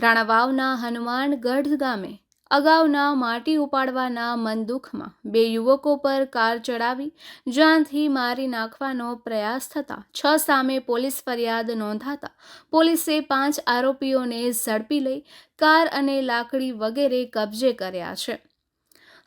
રાણાવાવના હનુમાનગઢ ગામે અગાઉના માટી ઉપાડવાના મનદુખમાં બે યુવકો પર કાર ચડાવી જાનથી મારી નાખવાનો પ્રયાસ થતાં 6 સામે પોલીસ ફરિયાદ નોંધાતા પોલીસે 5 આરોપીઓને ઝડપી લઈ કાર અને લાકડી વગેરે કબજે કર્યા છે.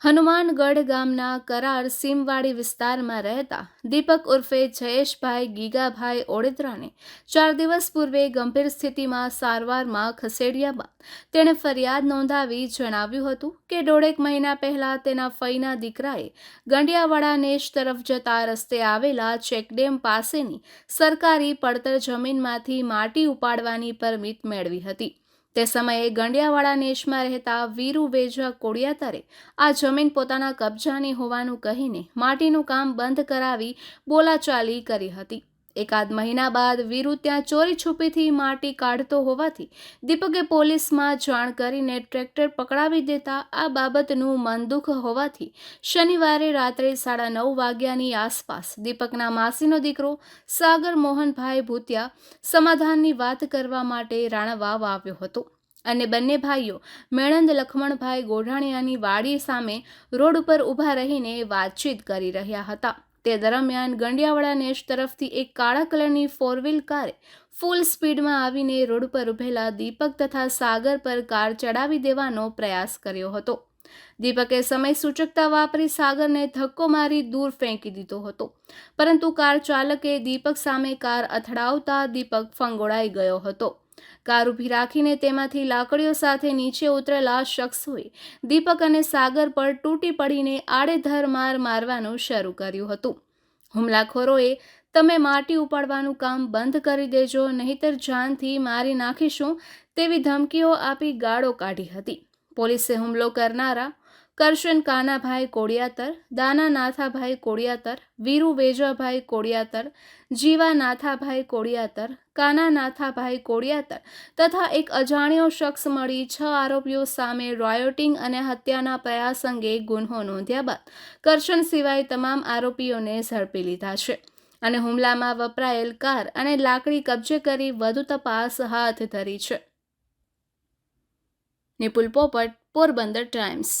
હનુમાનગઢ ગામના કરાર સીમવાડી વિસ્તારમાં રહેતા દીપક ઉર્ફે જયેશભાઈ ગીગાભાઈ ઓડેદરાને 4 દિવસ પૂર્વે ગંભીર સ્થિતિમાં સારવારમાં ખસેડ્યા બાદ તેણે ફરિયાદ નોંધાવી જણાવ્યું હતું કે 1.5 મહિના પહેલા તેના ફઈના દીકરાએ ગંડિયાવાડા નેશ તરફ જતા રસ્તે આવેલા ચેકડેમ પાસેની સરકારી પડતર જમીનમાંથી માટી ઉપાડવાની પરમિટ મેળવી હતી. તે સમયે ગંડિયાવાડા નેશમાં રહેતા વીરુ વેજા કોડિયાતરે આ જમીન પોતાના કબજાની હોવાનું કહીને માટીનું કામ બંધ કરાવી બોલાચાલી કરી હતી. એકાદ મહિના બાદ વીરુ ત્યાં ચોરી છુપીથી માટી કાઢતો હોવાથી દીપકે પોલીસમાં જાણ કરીને ટ્રેક્ટર પકડાવી દેતા આ બાબતનું મનદુખ હોવાથી શનિવારે રાત્રે 9:30 વાગ્યાની આસપાસ દીપકના માસીનો દીકરો સાગર મોહનભાઈ ભૂતિયા સમાધાનની વાત કરવા માટે રાણાવાવ આવ્યો હતો અને બંને ભાઈઓ મેણંદ લખમણભાઈ ગોઢાણીયાની વાડી સામે રોડ ઉપર ઊભા રહીને વાતચીત કરી રહ્યા હતા. તે દરમિયાન ગંડિયાવાડા નેશ તરફથી એક કાળા કલરની 4 વ્હીલ કારે ફૂલ સ્પીડમાં આવીને રોડ પર ઊભેલા દીપક તથા સાગર પર કાર ચડાવી દેવાનો પ્રયાસ કર્યો હતો. દીપકે સમય સૂચકતા વાપરી સાગરને ધક્કો મારી દૂર ફેંકી દીધો હતો, પરંતુ કાર ચાલકે દીપક સામે કાર અથડાવતા દીપક ફંગોળાઈ ગયો હતો. કાર ઊભી રાખીને તેમાંથી લાકડીઓ સાથે નીચે ઉતરેલા શખ્સોએ દીપક અને સાગર પર તૂટી પડીને આડેધડ માર મારવાનું શરૂ કર્યું હતું. હુમલાખોરોએ તમે માટી ઉપાડવાનું કામ બંધ કરી દેજો, નહીંતર જાનથી મારી નાખીશું તેવી ધમકીઓ આપી ગાળો કાઢી હતી. પોલીસે હુમલો કરનારા કરશન કાનાભાઈ કોડિયાતર, દાના નાથાભાઈ કોડિયાતર, વીરુ વેજાભાઈ કોડિયાતર, જીવા નાથાભાઈ કોડિયાતર, કાના નાથાભાઈ કોડિયાતર તથા એક અજાણ્યો શખ્સ મળી 6 આરોપીઓ સામે રોયોટિંગ અને હત્યાના પ્રયાસ અંગે ગુન્હો નોંધ્યા બાદ કરશન સિવાય તમામ આરોપીઓને ઝડપી લીધા છે અને હુમલામાં વપરાયેલ કાર અને લાકડી કબજે કરી વધુ તપાસ હાથ ધરી છે. નિપુલ પોપટ, પોરબંદર ટાઈમ્સ.